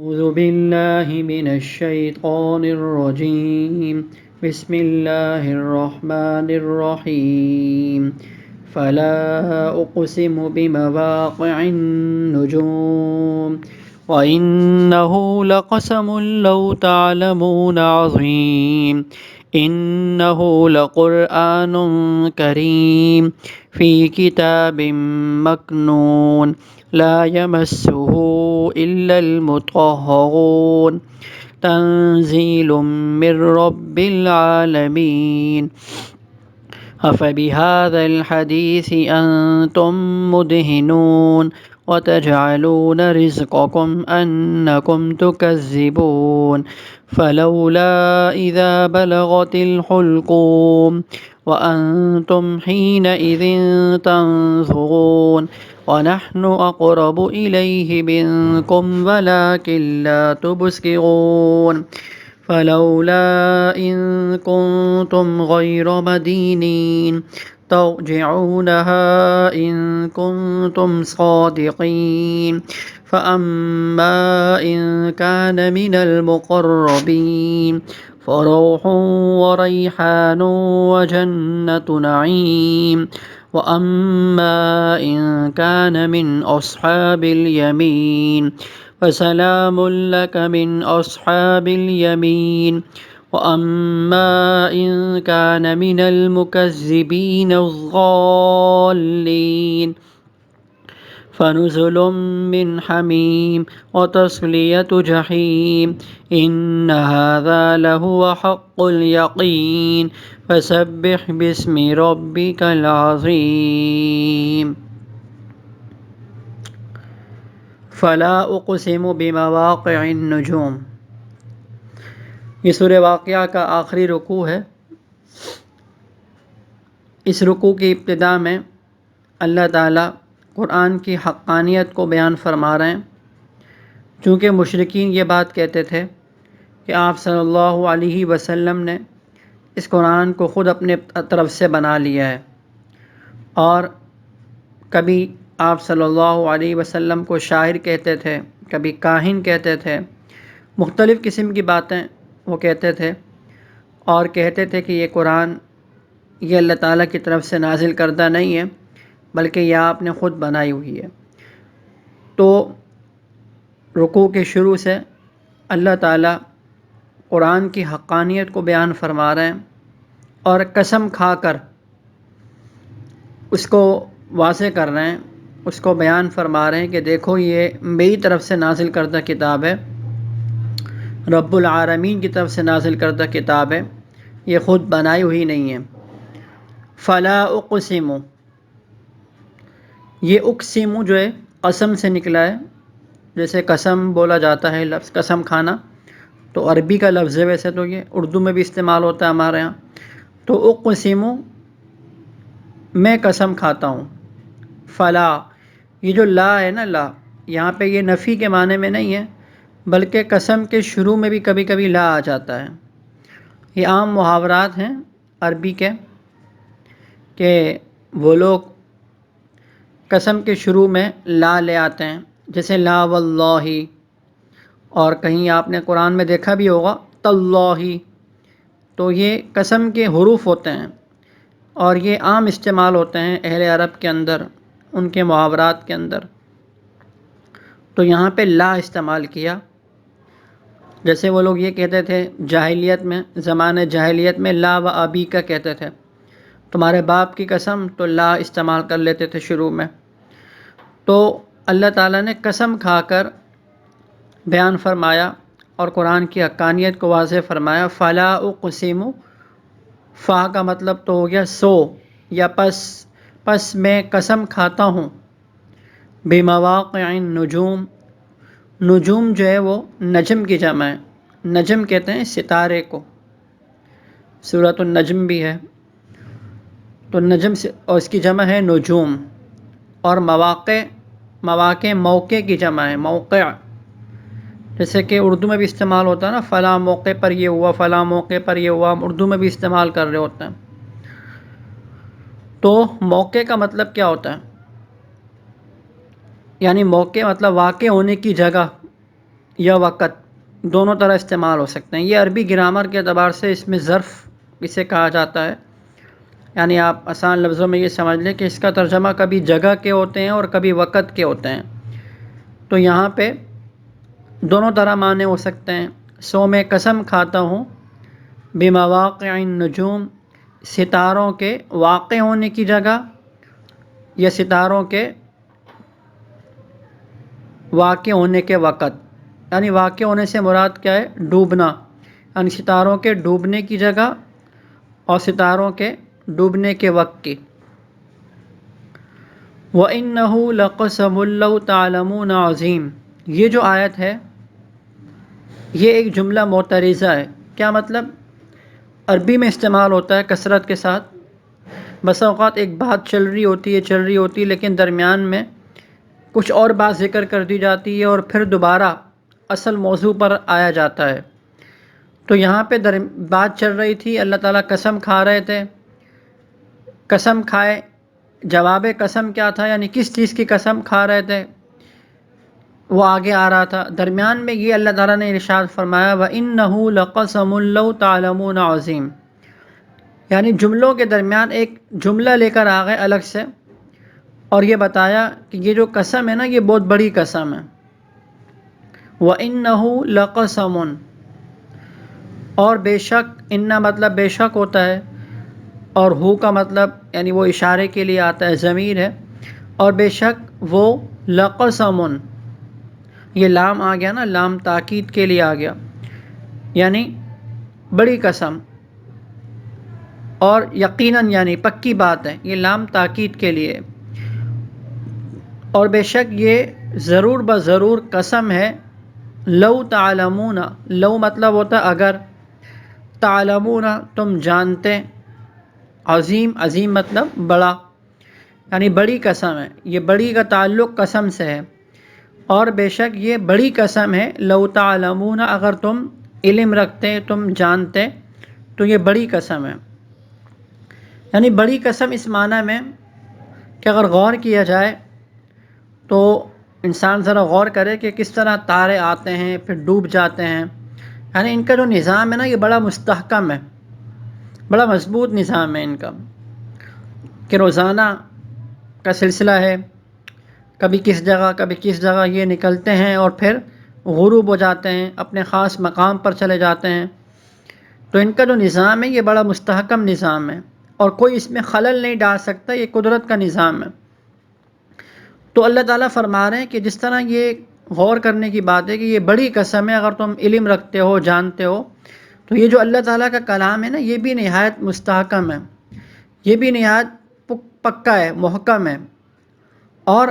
أعوذ بالله من الشيطان الرجيم. بسم الله الرحمن الرحيم. فلا أقسم بمواقع النجوم وإنه لقسم لو تعلمون عظيم. إنه لقرآن كريم في كتاب مكنون لا يمسه إلا المطهرون تنزيل من رب العالمين. أفبهذا الحديث أنتم مدهنون وتجعلون رزقكم أنكم تكذبون. فلولا إذا بلغت الحلقوم وأنتم حينئذ تنظرون ونحن أقرب إليه منكم ولكن لا تبصرون. فلولا إن كنتم غير مدينين ترجعونها إن كنتم صادقين. فأما إن كان من المقربين فروح وريحان وجنة نعيم. وأما إن كان من أصحاب اليمين فسلام لك من أصحاب اليمين. وأما إن كان من المكذبين الضالين فنزل من حميم وتصلية جحيم. إن هذا لهو حق اليقين. فسبح باسم ربك العظيم. فلا اقسم بمواقع النجوم، یہ سورہ واقعہ کا آخری رکوع ہے۔ اس رکوع کی ابتدا میں اللہ تعالیٰ قرآن کی حقانیت کو بیان فرما رہے ہیں، چونکہ مشرکین یہ بات کہتے تھے کہ آپ صلی اللہ علیہ وسلم نے اس قرآن کو خود اپنے طرف سے بنا لیا ہے، اور کبھی آپ صلی اللہ علیہ وسلم کو شاعر کہتے تھے، کبھی کاہن کہتے تھے، مختلف قسم کی باتیں وہ کہتے تھے، اور کہتے تھے کہ یہ قرآن یہ اللہ تعالیٰ کی طرف سے نازل کردہ نہیں ہے، بلکہ یہ آپ نے خود بنائی ہوئی ہے۔ تو رکوع کے شروع سے اللہ تعالیٰ قرآن کی حقانیت کو بیان فرما رہے ہیں، اور قسم کھا کر اس کو واضح کر رہے ہیں، اس کو بیان فرما رہے ہیں کہ دیکھو یہ میری طرف سے نازل کردہ کتاب ہے، رب العالمین کی طرف سے نازل کردہ کتاب ہے، یہ خود بنائی ہوئی نہیں ہے۔ فلا اقسم، یہ اقسم جو ہے قسم سے نکلا ہے، جیسے قسم بولا جاتا ہے، لفظ قسم کھانا تو عربی کا لفظ ہے، ویسے تو یہ اردو میں بھی استعمال ہوتا ہے ہمارے ہاں۔ تو اقسم میں قسم کھاتا ہوں۔ فلا، یہ جو لا ہے نا، لا یہاں پہ یہ نفی کے معنی میں نہیں ہے، بلکہ قسم کے شروع میں بھی کبھی کبھی لا آ جاتا ہے۔ یہ عام محاورات ہیں عربی کے کہ وہ لوگ قسم کے شروع میں لا لے آتے ہیں، جیسے لا واللہ، اور کہیں آپ نے قرآن میں دیکھا بھی ہوگا تاللہ، تو یہ قسم کے حروف ہوتے ہیں، اور یہ عام استعمال ہوتے ہیں اہل عرب کے اندر، ان کے محاورات کے اندر۔ تو یہاں پہ لا استعمال کیا، جیسے وہ لوگ یہ کہتے تھے جاہلیت میں، زمانہ جاہلیت میں لا و ابی کا کہتے تھے، تمہارے باپ کی قسم، تو لا استعمال کر لیتے تھے شروع میں۔ تو اللہ تعالیٰ نے قسم کھا کر بیان فرمایا اور قرآن کی حقانیت کو واضح فرمایا۔ فلا اقسم، فا کا مطلب تو ہو گیا سو یا پس میں قسم کھاتا ہوں، بمواقع النجوم، نجوم جو ہے وہ نجم کی جمع ہے، نجم کہتے ہیں ستارے کو، سورۃ النجم بھی ہے، تو نجم سے، اور اس کی جمع ہے نجوم۔ اور مواقع موقع کی جمع ہے، موقع، جیسے کہ اردو میں بھی استعمال ہوتا ہے نا، فلاں موقع پر یہ ہوا، فلاں موقع پر یہ ہوا، ہم اردو میں بھی استعمال کر رہے ہوتے ہیں۔ تو موقع کا مطلب کیا ہوتا ہے؟ یعنی موقع مطلب واقع ہونے کی جگہ، یا وقت دونوں طرح استعمال ہو سکتے ہیں۔ یہ عربی گرامر کے اعتبار سے اس میں ظرف اسے کہا جاتا ہے، یعنی آپ آسان لفظوں میں یہ سمجھ لیں کہ اس کا ترجمہ کبھی جگہ کے ہوتے ہیں اور کبھی وقت کے ہوتے ہیں۔ تو یہاں پہ دونوں طرح معنی ہو سکتے ہیں۔ سو میں قسم کھاتا ہوں بمواقع النجوم، ستاروں کے واقع ہونے کی جگہ یا ستاروں کے واقع ہونے کے وقت، یعنی واقع ہونے سے مراد کیا ہے؟ ڈوبنا، یعنی ستاروں کے ڈوبنے کی جگہ اور ستاروں کے ڈوبنے کے وقت کی۔ وَإِنَّهُ لَقَسَمٌ لَّوْ تَعْلَمُونَ عَظِيمٌ، یہ جو آیت ہے یہ ایک جملہ معترضہ ہے۔ کیا مطلب؟ عربی میں استعمال ہوتا ہے کثرت کے ساتھ۔ بسا اوقات ایک بات چل رہی ہوتی ہے لیکن درمیان میں کچھ اور بات ذکر کر دی جاتی ہے اور پھر دوبارہ اصل موضوع پر آیا جاتا ہے۔ تو یہاں پہ بات چل رہی تھی، اللہ تعالیٰ قسم کھا رہے تھے، قسم کھائے، جواب قسم کیا تھا، یعنی کس چیز کی قسم کھا رہے تھے وہ آگے آ رہا تھا۔ درمیان میں یہ اللہ تعالیٰ نے ارشاد فرمایا وَإِنَّهُ لَقَسَمٌ لَّوْ تَعْلَمُونَ عَظِيمٌ، یعنی جملوں کے درمیان ایک جملہ لے کر آ گئے الگ سے اور یہ بتایا کہ یہ جو قسم ہے نا یہ بہت بڑی قسم ہے۔ وَإِنَّهُ لَقَسَمٌ، اور بے شک، اِنَّا مطلب بے شک ہوتا ہے اور ہو کا مطلب یعنی وہ اشارے کے لیے آتا ہے، ضمیر ہے، اور بے شک وہ لقسم، یہ لام آ گیا نا، لام تاکید کے لیے آ گیا، یعنی بڑی قسم، اور یقیناً یعنی پکی بات ہے، یہ لام تاکید کے لیے، اور بے شک یہ ضرور بضرور قسم ہے، لو تعلمون، لو مطلب ہوتا ہے اگر، تعلمون تم جانتے، عظیم، عظیم مطلب بڑا، یعنی بڑی قسم ہے، یہ بڑی کا تعلق قسم سے ہے، اور بے شک یہ بڑی قسم ہے، لو تعلمون اگر تم علم رکھتے، تم جانتے، تو یہ بڑی قسم ہے۔ یعنی بڑی قسم اس معنی میں کہ اگر غور کیا جائے تو انسان ذرا غور کرے کہ کس طرح تارے آتے ہیں پھر ڈوب جاتے ہیں، یعنی ان کا جو نظام ہے نا یہ بڑا مستحکم ہے، بڑا مضبوط نظام ہے ان کا، کہ روزانہ کا سلسلہ ہے، کبھی کس جگہ کبھی کس جگہ یہ نکلتے ہیں اور پھر غروب ہو جاتے ہیں، اپنے خاص مقام پر چلے جاتے ہیں۔ تو ان کا جو نظام ہے یہ بڑا مستحکم نظام ہے اور کوئی اس میں خلل نہیں ڈال سکتا، یہ قدرت کا نظام ہے۔ تو اللہ تعالیٰ فرما رہے ہیں کہ جس طرح یہ غور کرنے کی بات ہے کہ یہ بڑی قسم ہے اگر تم علم رکھتے ہو، جانتے ہو، تو یہ جو اللہ تعالیٰ کا کلام ہے نا یہ بھی نہایت مستحکم ہے، یہ بھی نہایت پکا ہے، محکم ہے، اور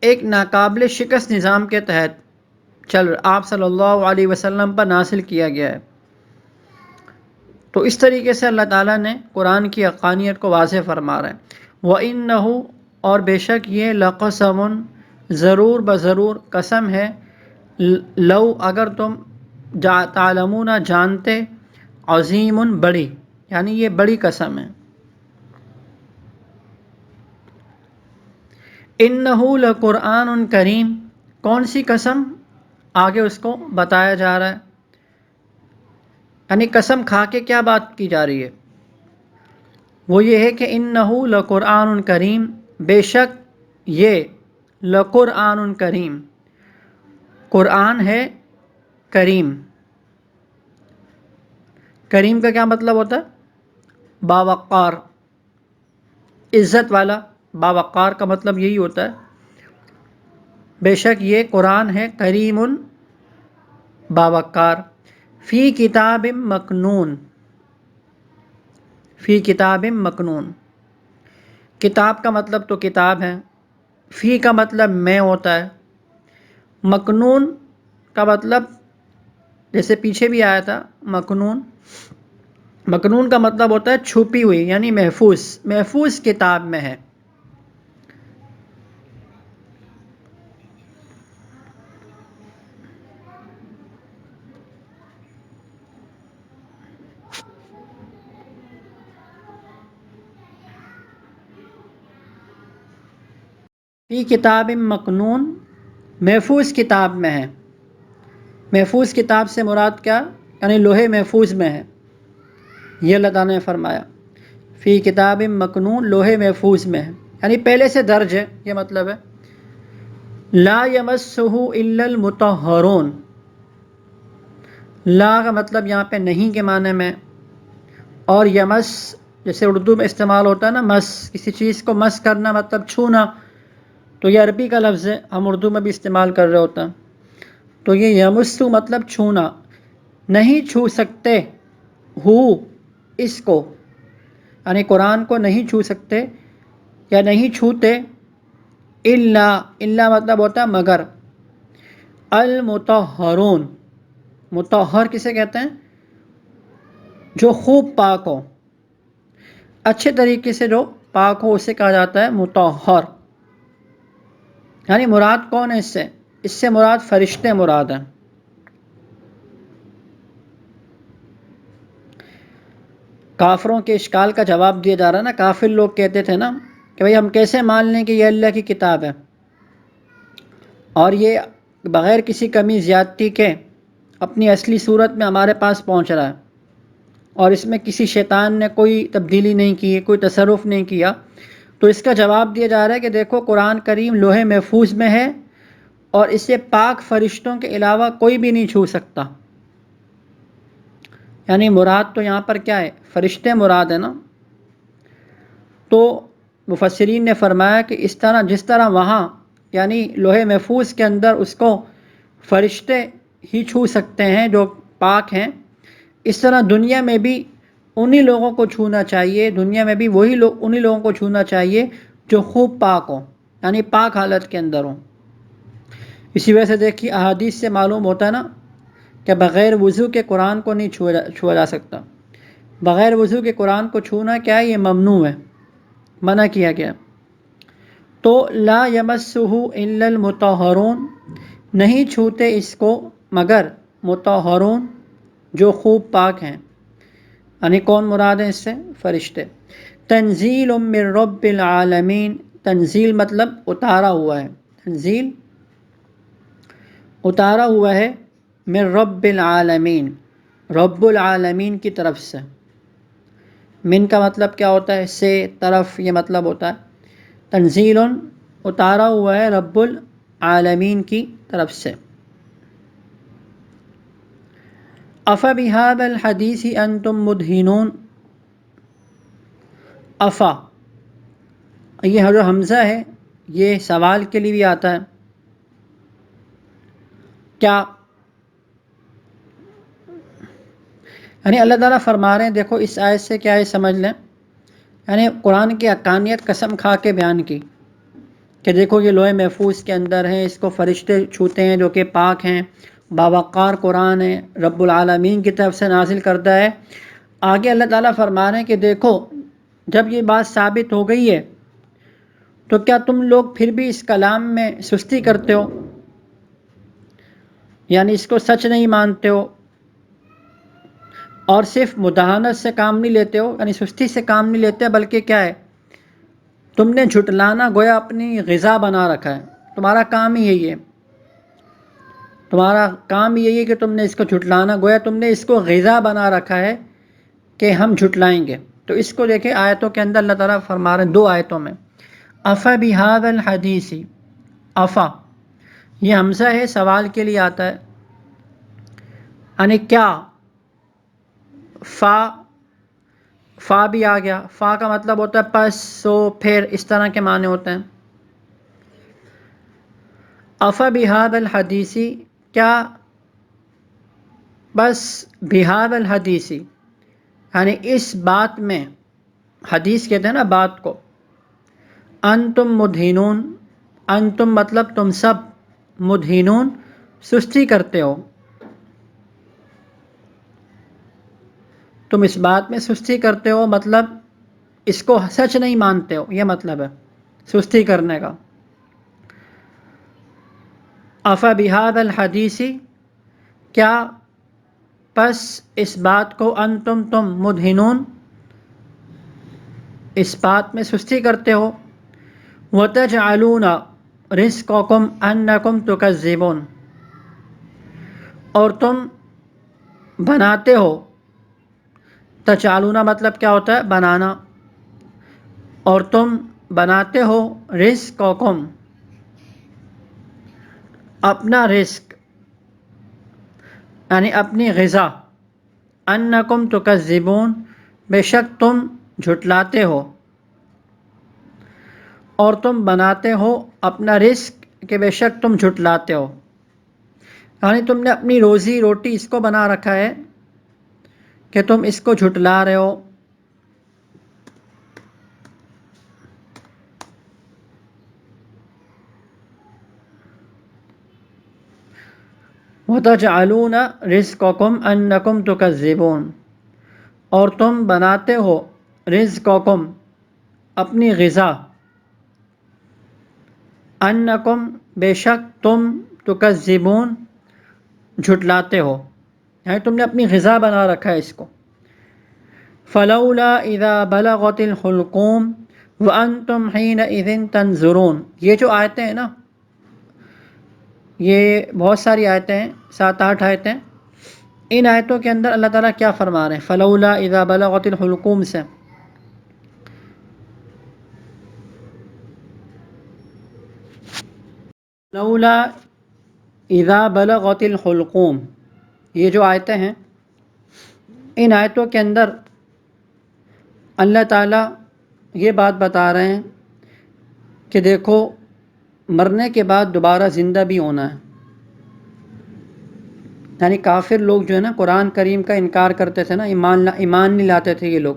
ایک ناقابل شکست نظام کے تحت آپ صلی اللہ علیہ وسلم پر نازل کیا گیا ہے۔ تو اس طریقے سے اللہ تعالیٰ نے قرآن کی حقانیت کو واضح فرما رہا ہے۔ وَإِنَّهُ، اور بے شک یہ، لَقَسَمٌ، ضرور بضرور قسم ہے، لو اگر تم تعلمون جانتے، عظیم بڑی، یعنی یہ بڑی قسم ہے۔ اِنَّهُ لَقُرْآنٌ کریم، کون سی قسم؟ آگے اس کو بتایا جا رہا ہے، یعنی قسم کھا کے کیا بات کی جا رہی ہے، وہ یہ ہے کہ اِنَّهُ لَقُرْآنٌ کریم، بے شک یہ، لقرآن کریم، قرآن ہے کریم۔ کریم کا کیا مطلب ہوتا ہے؟ باوقار، عزت والا، باوقار کا مطلب یہی ہوتا ہے۔ بے شک یہ قرآن ہے کریم، باوقار، فی کتاب مکنون، فی کتاب مکنون، کتاب کا مطلب تو کتاب ہے، فی کا مطلب میں ہوتا ہے، مکنون کا مطلب جیسے پیچھے بھی آیا تھا مکنون، مکنون کا مطلب ہوتا ہے چھپی ہوئی، یعنی محفوظ، محفوظ کتاب میں ہے۔ فی کتاب مکنون، محفوظ کتاب میں ہے۔ محفوظ کتاب سے مراد کیا؟ یعنی لوح محفوظ میں ہے، یہ اللہ تعالیٰ نے فرمایا فی کتاب مکنون، لوح محفوظ میں ہے، یعنی پہلے سے درج ہے، یہ مطلب ہے۔ لا یمسہ الا المطہرون، لا کا مطلب یہاں پہ نہیں کے معنی میں، اور یمس جیسے اردو میں استعمال ہوتا ہے نا، مس، کسی چیز کو مس کرنا مطلب چھونا، تو یہ عربی کا لفظ ہے، ہم اردو میں بھی استعمال کر رہے ہوتا ہیں۔ تو یہ یمسو مطلب چھونا، نہیں چھو سکتے ہو اس کو، یعنی قرآن کو نہیں چھو سکتے یا نہیں چھوتے، الا مطلب ہوتا ہے مگر، المطہرون، مطہر کسے کہتے ہیں؟ جو خوب پاک ہو، اچھے طریقے سے جو پاک ہو اسے کہا جاتا ہے مطہر۔ یعنی مراد کون ہے اس سے مراد فرشتے مراد ہیں۔ کافروں کے اشکال کا جواب دیا جا رہا ہے نا، کافر لوگ کہتے تھے نا کہ بھئی ہم کیسے مان لیں کہ یہ اللہ کی کتاب ہے اور یہ بغیر کسی کمی زیادتی کے اپنی اصلی صورت میں ہمارے پاس پہنچ رہا ہے، اور اس میں کسی شیطان نے کوئی تبدیلی نہیں کی، کوئی تصرف نہیں کیا۔ تو اس کا جواب دیا جا رہا ہے کہ دیکھو قرآن کریم لوح محفوظ میں ہے اور اسے پاک فرشتوں کے علاوہ کوئی بھی نہیں چھو سکتا۔ یعنی مراد تو یہاں پر کیا ہے؟ فرشتے مراد ہے نا۔ تو مفسرین نے فرمایا کہ جس طرح وہاں یعنی لوح محفوظ کے اندر اس کو فرشتے ہی چھو سکتے ہیں جو پاک ہیں، اس طرح دنیا میں بھی انہی لوگوں کو چھونا چاہیے، دنیا میں بھی انہی لوگوں کو چھونا چاہیے جو خوب پاک ہوں، یعنی پاک حالت کے اندر ہوں۔ اسی وجہ سے دیکھیے احادیث سے معلوم ہوتا ہے نا کہ بغیر وضو کے قرآن کو نہیں چھوا جا سکتا، بغیر وضو کے قرآن کو چھونا کیا ہے؟ یہ ممنوع ہے، منع کیا گیا۔ تو لا یمسہ الا المطہرون، نہیں چھوتے اس کو مگر مطہرون، جو خوب پاک ہیں۔ یعنی کون مراد ہے اس سے؟ فرشتے۔ تنزیل من رب العالمین، تنزیل مطلب اتارا ہوا ہے، تنزیل اتارا ہوا ہے، من رب العالمین، رب العالمین کی طرف سے۔ من کا مطلب کیا ہوتا ہے؟ سے، طرف، یہ مطلب ہوتا ہے۔ تنزیل اتارا ہوا ہے رب العالمین کی طرف سے۔ افبہذا الحدیث انتم مدہنون، افا، یہ جو حمزہ ہے یہ سوال کے لیے بھی آتا ہے، کیا؟ یعنی اللہ تعالیٰ فرما رہے ہیں، دیکھو اس آیت سے کیا ہے سمجھ لیں، یعنی قرآن کی حقانیت قسم کھا کے بیان کی کہ دیکھو یہ لوح محفوظ کے اندر ہیں، اس کو فرشتے چھوتے ہیں جو کہ پاک ہیں، باوقار قرآن ہے، رب العالمین کی طرف سے نازل کردہ ہے۔ آگے اللہ تعالیٰ فرما رہے ہیں کہ دیکھو جب یہ بات ثابت ہو گئی ہے تو کیا تم لوگ پھر بھی اس کلام میں سستی کرتے ہو، یعنی اس کو سچ نہیں مانتے ہو اور صرف مداہنت سے کام نہیں لیتے ہو، یعنی سستی سے کام نہیں لیتے، بلکہ کیا ہے؟ تم نے جھٹلانا گویا اپنی غذا بنا رکھا ہے، تمہارا کام ہی یہی ہے، تمہارا کام یہی ہے کہ تم نے اس کو جھٹلانا، گویا تم نے اس کو غذا بنا رکھا ہے کہ ہم جھٹلائیں گے۔ تو اس کو دیکھیں آیتوں کے اندر اللہ تعالیٰ فرما رہے ہیں، دو آیتوں میں، افبہذا الحدیث، افا یہ حمزہ ہے، سوال کے لیے آتا ہے، یعنی کیا؟ فا بھی آ گیا، فا کا مطلب ہوتا ہے پس، سو، پھر، اس طرح کے معنی ہوتے ہیں۔ افبہذا الحدیث، کیا بس بہذا الحدیث، یعنی اس بات میں، حدیث کہتے ہیں نا بات کو، انتم مدہنون، انتم مطلب تم سب، مدہنون سستی کرتے ہو، تم اس بات میں سستی کرتے ہو، مطلب اس کو سچ نہیں مانتے ہو، یہ مطلب ہے سستی کرنے کا۔ افبہذا الحدیث، کیا پس اس بات کو، تم مدہنون اس بات میں سستی کرتے ہو، وَتَجْعَلُونَ رِزْقَكُمْ أَنَّكُمْ تُكَذِّبُونَ، اور تم بناتے ہو، تجعلون مطلب کیا ہوتا ہے؟ بنانا. اور تم بناتے ہو رزقکم، اپنا رزق یعنی اپنی غذا. انکم تکذبون، بے شک تم جھٹلاتے ہو. اور تم بناتے ہو اپنا رزق کہ بے شک تم جھٹلاتے ہو. یعنی تم نے اپنی روزی روٹی اس کو بنا رکھا ہے کہ تم اس کو جھٹلا رہے ہو. وَتَجْعَلُونَ رِزْقَكُمْ أَنَّكُمْ تُكَذِّبُونَ، اور تم بناتے ہو رزقکم، اپنی غذا. انکم، بے شک تم، تکذبون، جھٹلاتے ہو. یعنی تم نے اپنی غذا بنا رکھا ہے اس کو. فلولا اذا بلغت الحلقوم وانتم حینئذ تنظرون، یہ جو آیتیں ہیں نا، یہ بہت ساری آیتیں ہیں، 7-8 آیتیں. ان آیتوں کے اندر اللہ تعالیٰ کیا فرما رہے ہیں؟ فلولا اذا بلغت الحلقوم سے فلولا اذا بلغت الحلقوم، یہ جو آیتیں ہیں، ان آیتوں کے اندر اللہ تعالیٰ یہ بات بتا رہے ہیں کہ دیکھو مرنے کے بعد دوبارہ زندہ بھی ہونا ہے. یعنی کافر لوگ جو ہے نا قرآن کریم کا انکار کرتے تھے نا، ایمان نہیں لاتے تھے یہ لوگ.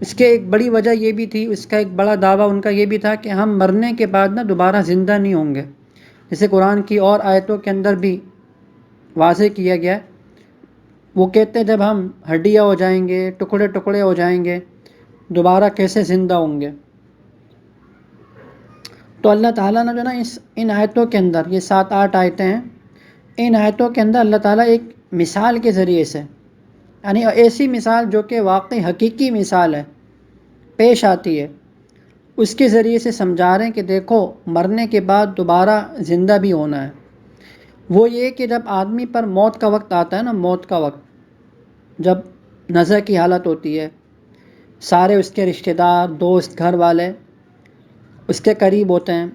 اس کے ایک بڑی وجہ یہ بھی تھی، اس کا ایک بڑا دعویٰ ان کا یہ بھی تھا کہ ہم مرنے کے بعد نا دوبارہ زندہ نہیں ہوں گے. جیسے قرآن کی اور آیتوں کے اندر بھی واضح کیا گیا ہے. وہ کہتے ہیں جب ہم ہڈیاں ہو جائیں گے، ٹکڑے ٹکڑے ہو جائیں گے، دوبارہ کیسے زندہ ہوں گے؟ تو اللہ تعالیٰ نے جو نا ان آیتوں کے اندر، یہ 7-8 آیتیں ہیں، ان آیتوں کے اندر اللہ تعالیٰ ایک مثال کے ذریعے سے، یعنی ایسی مثال جو کہ واقعی حقیقی مثال ہے، پیش آتی ہے، اس کے ذریعے سے سمجھا رہے ہیں کہ دیکھو مرنے کے بعد دوبارہ زندہ بھی ہونا ہے. وہ یہ کہ جب آدمی پر موت کا وقت آتا ہے نا، موت کا وقت، جب نزع کی حالت ہوتی ہے، سارے اس کے رشتہ دار، دوست، گھر والے اس کے قریب ہوتے ہیں.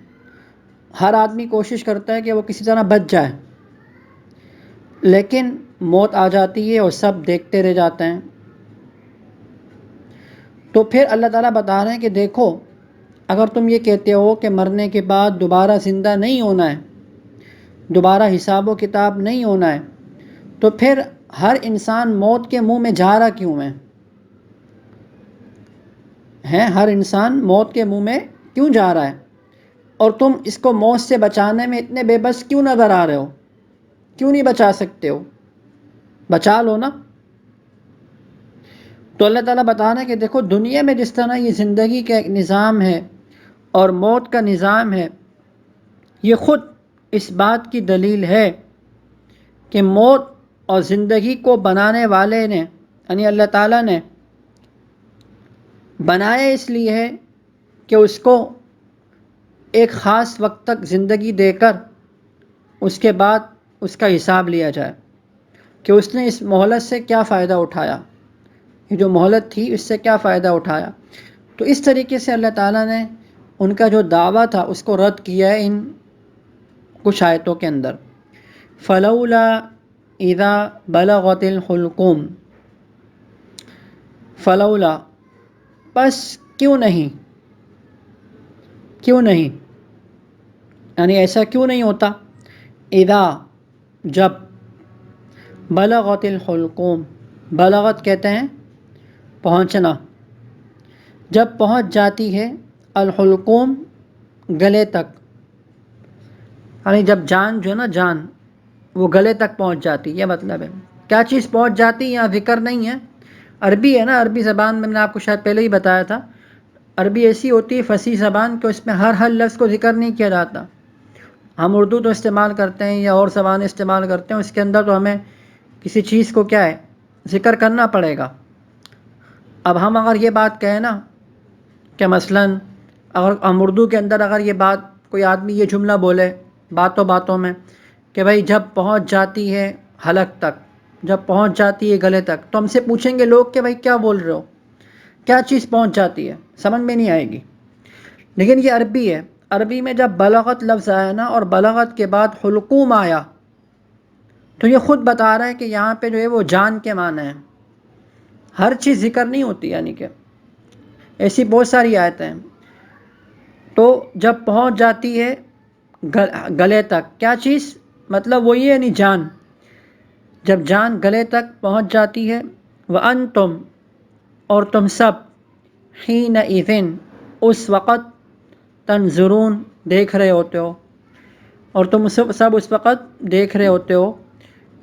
ہر آدمی کوشش کرتا ہے کہ وہ کسی طرح بچ جائے، لیکن موت آ جاتی ہے اور سب دیکھتے رہ جاتے ہیں. تو پھر اللہ تعالیٰ بتا رہے ہیں کہ دیکھو اگر تم یہ کہتے ہو کہ مرنے کے بعد دوبارہ زندہ نہیں ہونا ہے، دوبارہ حساب و کتاب نہیں ہونا ہے، تو پھر ہر انسان موت کے منہ میں جا رہا کیوں ہے؟ ہر انسان موت کے منہ میں کیوں جا رہا ہے؟ اور تم اس کو موت سے بچانے میں اتنے بے بس کیوں نظر آ رہے ہو؟ کیوں نہیں بچا سکتے ہو؟ بچا لو نا. تو اللہ تعالیٰ بتا رہے ہیں کہ دیکھو دنیا میں جس طرح یہ زندگی کا ایک نظام ہے اور موت کا نظام ہے، یہ خود اس بات کی دلیل ہے کہ موت اور زندگی کو بنانے والے نے، یعنی اللہ تعالیٰ نے بنایا اس لیے ہے کہ اس کو ایک خاص وقت تک زندگی دے کر اس کے بعد اس کا حساب لیا جائے کہ اس نے اس مہلت سے کیا فائدہ اٹھایا، یہ جو مہلت تھی اس سے کیا فائدہ اٹھایا. تو اس طریقے سے اللہ تعالیٰ نے ان کا جو دعویٰ تھا اس کو رد کیا ہے ان کچھ آیتوں کے اندر. فلولا اذا بلغت الحلقوم، فلولا بس کیوں نہیں، کیوں نہیں، یعنی ایسا کیوں نہیں ہوتا؟ اذا، جب، بلغت الحلقوم، بلغت کہتے ہیں پہنچنا، جب پہنچ جاتی ہے الحلقوم، گلے تک، یعنی جب جان جو ہے نا، جان وہ گلے تک پہنچ جاتی، یہ مطلب ہے. کیا چیز پہنچ جاتی یہاں ذکر نہیں ہے، عربی ہے نا، عربی زبان میں نے آپ کو شاید پہلے ہی بتایا تھا، عربی ایسی ہوتی ہے فصیح زبان کہ اس میں ہر لفظ کو ذکر نہیں کیا جاتا. ہم اردو تو استعمال کرتے ہیں یا اور زبانیں استعمال کرتے ہیں، اس کے اندر تو ہمیں کسی چیز کو کیا ہے، ذکر کرنا پڑے گا. اب ہم اگر یہ بات کہیں نا کہ مثلاً اگر ہم اردو کے اندر اگر یہ بات کوئی آدمی یہ جملہ بولے باتوں میں کہ بھائی جب پہنچ جاتی ہے حلق تک، جب پہنچ جاتی ہے گلے تک، تو ہم سے پوچھیں گے لوگ کہ بھائی کیا بول رہے ہو، کیا چیز پہنچ جاتی ہے، سمجھ میں نہیں آئے گی. لیکن یہ عربی ہے. عربی میں جب بلغت لفظ آیا نا اور بلغت کے بعد حلقوم آیا تو یہ خود بتا رہا ہے کہ یہاں پہ جو ہے وہ جان کے معنی ہے. ہر چیز ذکر نہیں ہوتی، یعنی کہ ایسی بہت ساری آیتیں ہیں. تو جب پہنچ جاتی ہے گلے تک، کیا چیز مطلب وہی ہے، یعنی جان. جب جان گلے تک پہنچ جاتی ہے، وَأَنْتُمْ اور تم سب، حِينَئِذٍ اس وقت، تنظرون دیکھ رہے ہوتے ہو، اور تم سب اس وقت دیکھ رہے ہوتے ہو،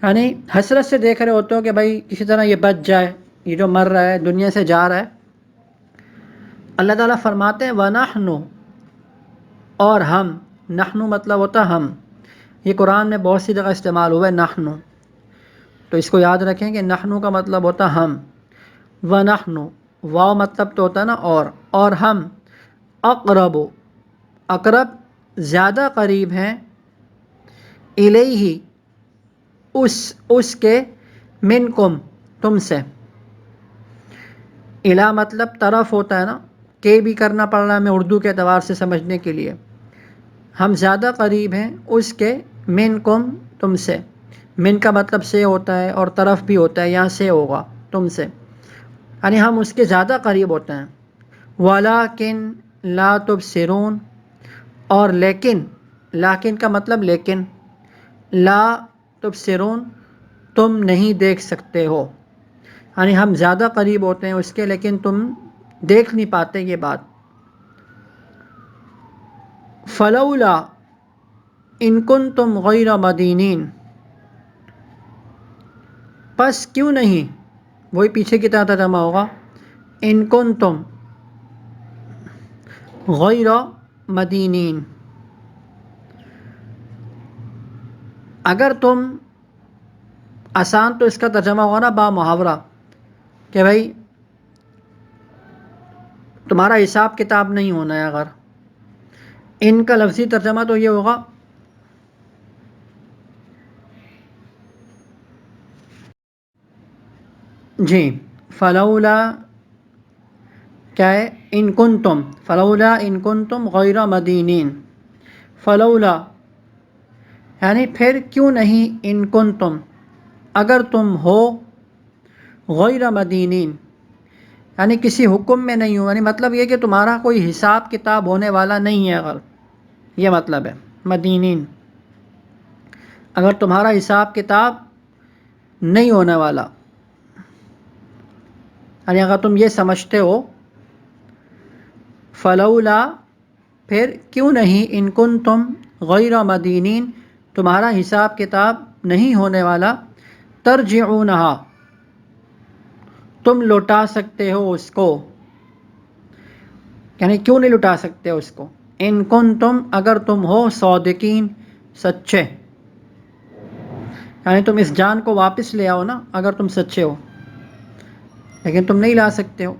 یعنی حسرت سے دیکھ رہے ہوتے ہو کہ بھائی کسی طرح یہ بچ جائے، یہ جو مر رہا ہے دنیا سے جا رہا ہے. اللہ تعالیٰ فرماتے ہیں وَنَحْنُ اور ہم، نحن مطلب ہوتا ہم. یہ قرآن میں بہت سی جگہ استعمال ہوا ہے نحن، تو اس کو یاد رکھیں کہ نحن کا مطلب ہوتا ہم. وَنَحْنُ واو مطلب تو ہوتا ہے نا اور ہم، اقرب اقرب زیادہ قریب ہیں، الیہ اس کے، منکم تم سے. الا مطلب طرف ہوتا ہے نا، کہ بھی کرنا پڑ رہا ہے ہمیں اردو کے اعتبار سے سمجھنے کے لیے. ہم زیادہ قریب ہیں اس کے، منکم تم سے. من کا مطلب سے ہوتا ہے اور طرف بھی ہوتا ہے، یہاں سے ہوگا تم سے، یعنی ہم اس کے زیادہ قریب ہوتے ہیں. وَلَٰكِن لَا تُبْصِرُونَ اور لیکن کا مطلب لیکن، لا تبصرون تم نہیں دیکھ سکتے ہو، یعنی ہم زیادہ قریب ہوتے ہیں اس کے لیکن تم دیکھ نہیں پاتے یہ بات. فلولا ان کنتم غیر مدینین پس کیوں نہیں، وہی پیچھے کی طرح ترجمہ ہوگا، ان کنتم غیر مدینین اگر تم، آسان تو اس کا ترجمہ ہوگا نا با محاورہ، کہ بھائی تمہارا حساب کتاب نہیں ہونا ہے. اگر ان کا لفظی ترجمہ تو یہ ہوگا جی، فلولا کیا ہے، ان کنتم، فلولا ان کنتم غیر مدینین، فلولا یعنی پھر کیوں نہیں، ان کنتم اگر تم ہو، غیر مدینین یعنی کسی حکم میں نہیں ہو، یعنی مطلب یہ کہ تمہارا کوئی حساب کتاب ہونے والا نہیں ہے. اگر یہ مطلب ہے مدینین، اگر تمہارا حساب کتاب نہیں ہونے والا، یعنی اگر تم یہ سمجھتے ہو، فلولا پھر کیوں نہیں، ان کنتم غیر مدینین تمہارا حساب کتاب نہیں ہونے والا، ترجعونہا تم لوٹا سکتے ہو اس کو، یعنی کیوں نہیں لٹا سکتے اس کو، ان کنتم اگر تم ہو صادقین سچے، یعنی تم اس جان کو واپس لے آؤ نا اگر تم سچے ہو، لیکن تم نہیں لا سکتے ہو.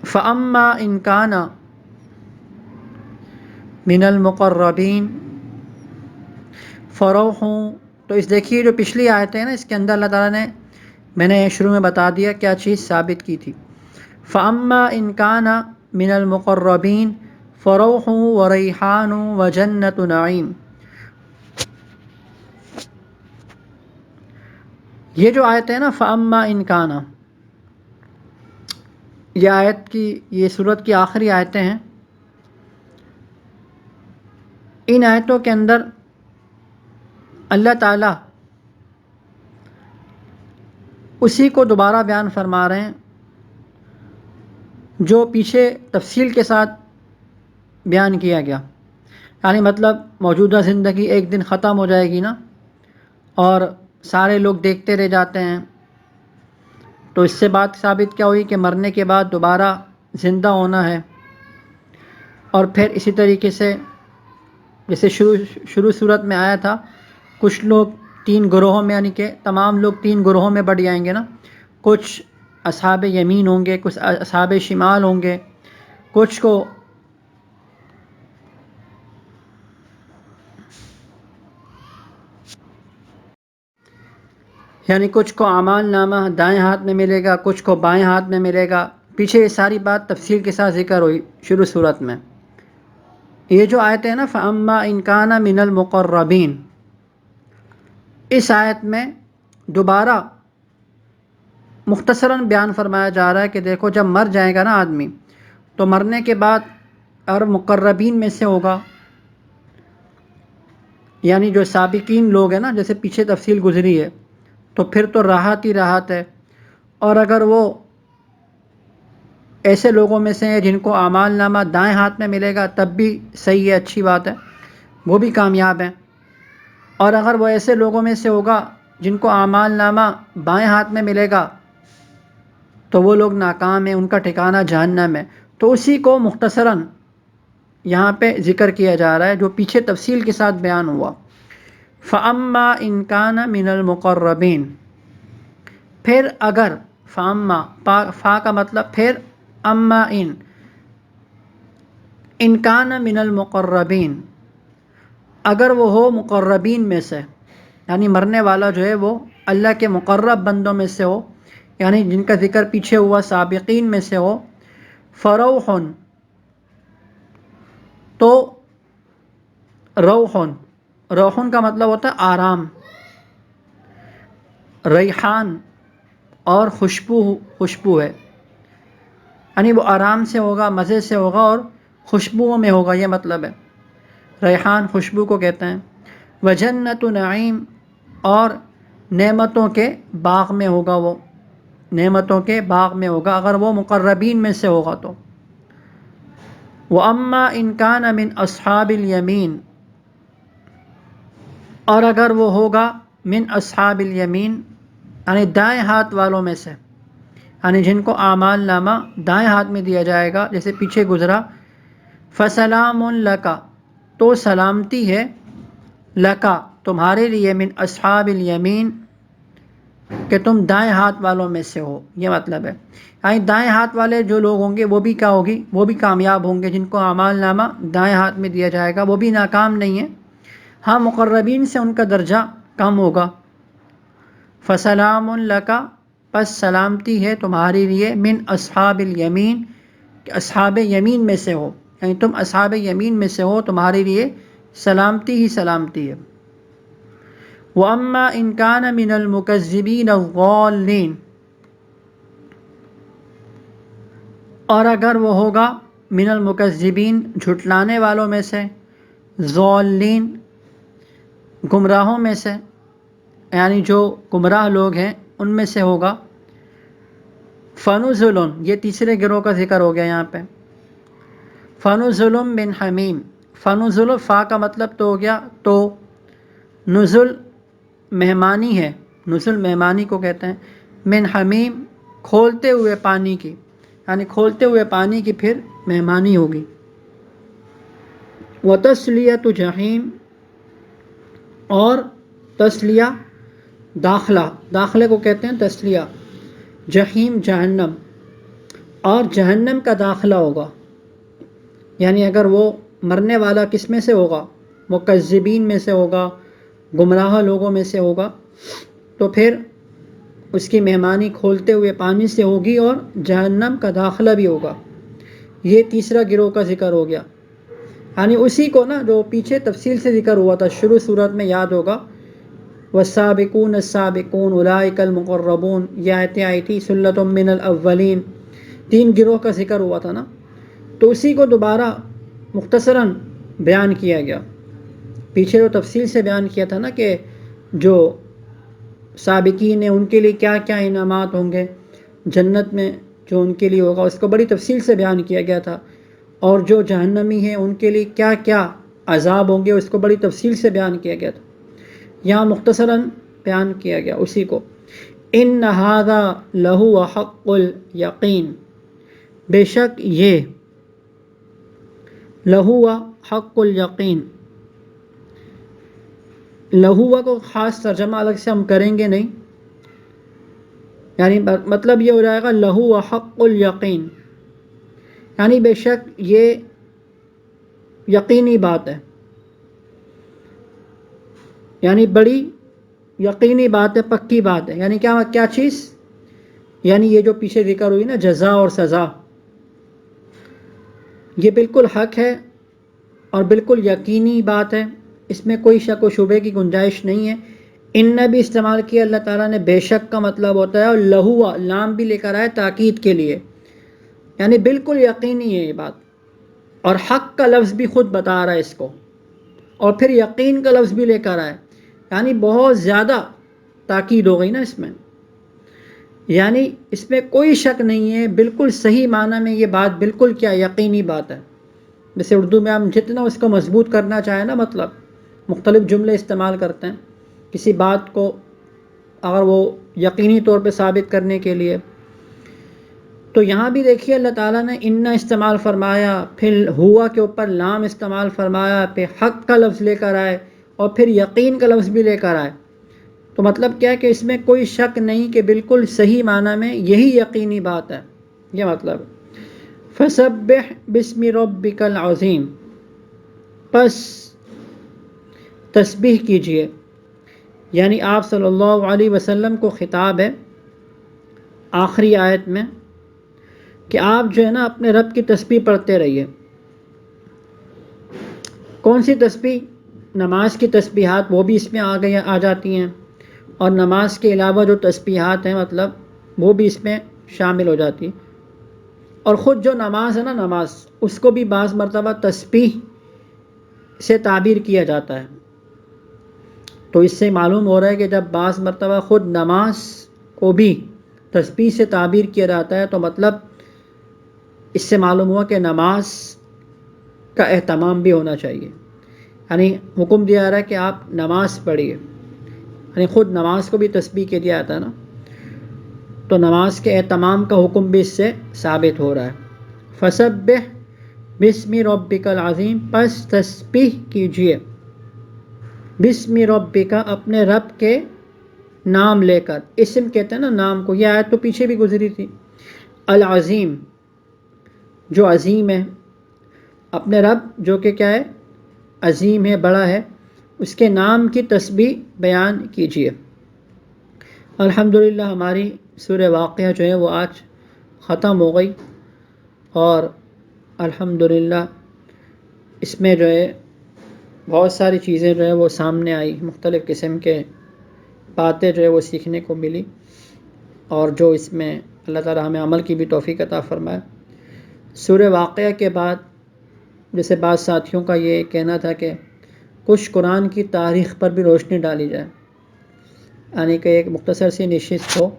فَأَمَّا إِنْ كَانَ مِنَ الْمُقَرَّبِينَ فَرَوْحٌ تو اس دیکھیے جو پچھلی آیتیں ہیں نا، اس کے اندر اللہ تعالیٰ نے، میں نے شروع میں بتا دیا کیا چیز ثابت کی تھی. فَأَمَّا إِنْ كَانَ مِنَ الْمُقَرَّبِينَ فَرَوْحٌ وَرَيْحَانٌ وَجَنَّةُ نَعِيمٍ. یہ جو آیت ہے نا فَأَمَّا إِنْ كَانَ، یہ آیت کی، یہ سورت کی آخری آیتیں ہیں. ان آیتوں کے اندر اللہ تعالیٰ اسی کو دوبارہ بیان فرما رہے ہیں جو پیچھے تفصیل کے ساتھ بیان کیا گیا. یعنی مطلب موجودہ زندگی ایک دن ختم ہو جائے گی نا، اور سارے لوگ دیکھتے رہ جاتے ہیں، تو اس سے بات ثابت کیا ہوئی کہ مرنے کے بعد دوبارہ زندہ ہونا ہے. اور پھر اسی طریقے سے جیسے شروع صورت میں آیا تھا، کچھ لوگ 3 گروہوں میں، یعنی کہ تمام لوگ 3 گروہوں میں بٹ جائیں گے نا، کچھ اصحاب یمین ہوں گے، کچھ اصحاب شمال ہوں گے، کچھ کو یعنی کچھ کو اعمال نامہ دائیں ہاتھ میں ملے گا، کچھ کو بائیں ہاتھ میں ملے گا. پیچھے یہ ساری بات تفصیل کے ساتھ ذکر ہوئی شروع صورت میں. یہ جو آیت ہے نا فَأَمَّا إِن كَانَ مِنَ الْمُقَرَّبِينَ، اس آیت میں دوبارہ مختصراً بیان فرمایا جا رہا ہے کہ دیکھو جب مر جائے گا نا آدمی تو مرنے کے بعد اگر مقربین میں سے ہوگا، یعنی جو سابقین لوگ ہیں نا، جیسے پیچھے تفصیل گزری ہے، تو پھر تو راحت ہی راحت ہے. اور اگر وہ ایسے لوگوں میں سے ہیں جن کو اعمال نامہ دائیں ہاتھ میں ملے گا تب بھی صحیح ہے، اچھی بات ہے، وہ بھی کامیاب ہیں. اور اگر وہ ایسے لوگوں میں سے ہوگا جن کو اعمال نامہ بائیں ہاتھ میں ملے گا تو وہ لوگ ناکام ہیں، ان کا ٹھکانہ جہنم ہے. تو اسی کو مختصراً یہاں پہ ذکر کیا جا رہا ہے جو پیچھے تفصیل کے ساتھ بیان ہوا. فَأَمَّا إِن كَانَ مِنَ الْمُقَرَّبِينَ، پھر اگر، فا کا مطلب پھر، اما ان كَانَ مِنَ الْمُقَرَّبِينَ، اگر وہ ہو مقربین میں سے، یعنی مرنے والا جو ہے وہ اللہ کے مقرب بندوں میں سے ہو، یعنی جن کا ذکر پیچھے ہوا سابقین میں سے ہو. فروح، تو روحن کا مطلب ہوتا ہے آرام. ریحان اور خوشبو ہے، یعنی وہ آرام سے ہوگا، مزے سے ہوگا اور خوشبوؤں میں ہوگا، یہ مطلب ہے. ریحان خوشبو کو کہتے ہیں. وجنت نعیم، اور نعمتوں کے باغ میں ہوگا، وہ نعمتوں کے باغ میں ہوگا اگر وہ مقربین میں سے ہوگا تو. وَأَمَّا إِن كَانَ مِنْ أَصْحَابِ الْيَمِينَ، اور اگر وہ ہوگا من اصحاب الیمین، یعنی دائیں ہاتھ والوں میں سے، یعنی جن کو اعمال نامہ دائیں ہاتھ میں دیا جائے گا جیسے پیچھے گزرا. فَسَلَامٌ لَكَ، تو سلامتی ہے، لَكَ تمہارے لیے، من اصحاب الیمین کہ تم دائیں ہاتھ والوں میں سے ہو، یہ مطلب ہے. یعنی دائیں ہاتھ والے جو لوگ ہوں گے وہ بھی کیا ہوگی، وہ بھی کامیاب ہوں گے. جن کو اعمال نامہ دائیں ہاتھ میں دیا جائے گا وہ بھی ناکام نہیں ہیں. ہاں مقربین سے ان کا درجہ کم ہوگا. فَسَلَامٌ لَكَ، پس سلامتی ہے تمہارے لیے، من اصحاب الیمین کہ اصحاب یمین میں سے ہو، یعنی تم اصحاب یمین میں سے ہو، تمہارے لیے سلامتی ہی سلامتی ہے. وَأَمَّا إِن كَانَ مِنَ الْمُكَذِّبِينَ الضَّالِّينَ، اور اگر وہ ہوگا من المکذبین جھٹلانے والوں میں سے، ضالین گمراہوں میں سے، یعنی جو گمراہ لوگ ہیں ان میں سے ہوگا. فنزل، یہ تیسرے گروہ کا ذکر ہو گیا یہاں پہ. فنزل من حمیم، فنزل فا کا مطلب تو ہو گیا تو، نزل مہمانی ہے، نزل مہمانی کو کہتے ہیں. من حمیم کھولتے ہوئے پانی کی، یعنی کھولتے ہوئے پانی کی پھر مہمانی ہوگی. وتصلیۃ جحیم، اور تسلیہ داخلے کو کہتے ہیں تسلیہ. جحیم جہنم، اور جہنم کا داخلہ ہوگا. یعنی اگر وہ مرنے والا کس میں سے ہوگا، مکذبین میں سے ہوگا، گمراہ لوگوں میں سے ہوگا، تو پھر اس کی مہمانی کھولتے ہوئے پانی سے ہوگی اور جہنم کا داخلہ بھی ہوگا. یہ تیسرا گروہ کا ذکر ہو گیا. یعنی اسی کو نا جو پیچھے تفصیل سے ذکر ہوا تھا شروع صورت میں، یاد ہوگا. والسابقون السابقون اولئک المقربون، یہ آیتیں آئی تھی. ثلۃ من الاولین، 3 گروہ کا ذکر ہوا تھا نا، تو اسی کو دوبارہ مختصراً بیان کیا گیا. پیچھے جو تفصیل سے بیان کیا تھا نا کہ جو سابقین ہیں ان کے لیے کیا کیا انعامات ہوں گے جنت میں، جو ان کے لیے ہوگا اس کو بڑی تفصیل سے بیان کیا گیا تھا. اور جو جہنمی ہیں ان کے لیے کیا کیا عذاب ہوں گے اس کو بڑی تفصیل سے بیان کیا گیا تھا. یہاں مختصراً بیان کیا گیا اسی کو. ان ھذا لہو حق الیقین، بے شک یہ لہو حق الیقین، لہو کو خاص ترجمہ الگ سے ہم کریں گے نہیں، یعنی مطلب یہ ہو جائے گا لہو حق الیقین، یعنی بے شک یہ یقینی بات ہے، یعنی بڑی یقینی بات ہے، پکی بات ہے. یعنی کیا چیز؟ یعنی یہ جو پیچھے ذکر ہوئی نا جزا اور سزا، یہ بالکل حق ہے اور بالکل یقینی بات ہے، اس میں کوئی شک و شبے کی گنجائش نہیں ہے. ان بھی استعمال کیا اللہ تعالیٰ نے، بے شک کا مطلب ہوتا ہے، اور لہوا لام بھی لے کر آئے تاکید کے لیے، یعنی بالکل یقینی ہے یہ بات. اور حق کا لفظ بھی خود بتا رہا ہے اس کو، اور پھر یقین کا لفظ بھی لے کر آئے، یعنی بہت زیادہ تاکید ہو گئی نا اس میں. یعنی اس میں کوئی شک نہیں ہے، بالکل صحیح معنی میں یہ بات بالکل کیا یقینی بات ہے. جیسے اردو میں ہم جتنا اس کو مضبوط کرنا چاہیں نا، مطلب مختلف جملے استعمال کرتے ہیں کسی بات کو اگر وہ یقینی طور پہ ثابت کرنے کے لیے. تو یہاں بھی دیکھیے اللہ تعالیٰ نے ان استعمال فرمایا، پھر ہوا کے اوپر لام استعمال فرمایا، پھر حق کا لفظ لے کر آئے، اور پھر یقین کا لفظ بھی لے کر آئے. تو مطلب کیا ہے کہ اس میں کوئی شک نہیں کہ بالکل صحیح معنی میں یہی یقینی بات ہے. یہ مطلب فسبح بسم ربک العظیم، پس تسبیح کیجئے. یعنی آپ صلی اللہ علیہ وسلم کو خطاب ہے آخری آیت میں کہ آپ جو ہے نا اپنے رب کی تسبیح پڑھتے رہیے. کون سی تسبیح؟ نماز کی تسبیحات وہ بھی اس میں آ جاتی ہیں، اور نماز کے علاوہ جو تسبیحات ہیں مطلب وہ بھی اس میں شامل ہو جاتی ہیں. اور خود جو نماز ہے نا، نماز اس کو بھی بعض مرتبہ تسبیح سے تعبیر کیا جاتا ہے. تو اس سے معلوم ہو رہا ہے کہ جب بعض مرتبہ خود نماز کو بھی تسبیح سے تعبیر کیا جاتا ہے تو مطلب اس سے معلوم ہوا کہ نماز کا اہتمام بھی ہونا چاہیے. یعنی حکم دیا رہا ہے کہ آپ نماز پڑھیے، یعنی خود نماز کو بھی تسبیح کے دیا جاتا ہے نا، تو نماز کے اہتمام کا حکم بھی اس سے ثابت ہو رہا ہے. فسبح بسم ربک العظیم، پس تسبیح کیجیے بسم ربک، اپنے رب کے نام لے کر. اسم کہتے ہیں نا نام کو، یہ آیت تو پیچھے بھی گزری تھی. العظیم جو عظیم ہے، اپنے رب جو کہ کیا ہے، عظیم ہے، بڑا ہے، اس کے نام کی تسبیح بیان کیجیے. الحمدللہ ہماری سورہ واقعہ جو ہے وہ آج ختم ہو گئی، اور الحمدللہ اس میں جو ہے بہت ساری چیزیں جو ہے وہ سامنے آئی، مختلف قسم کے باتیں جو ہے وہ سیکھنے کو ملی، اور جو اس میں اللہ تعالی ہمیں عمل کی بھی توفیق عطا فرمائے. سورہ واقعہ کے بعد جیسے بعض ساتھیوں کا یہ کہنا تھا کہ کچھ قرآن کی تاریخ پر بھی روشنی ڈالی جائے، یعنی کہ ایک مختصر سی نشست ہو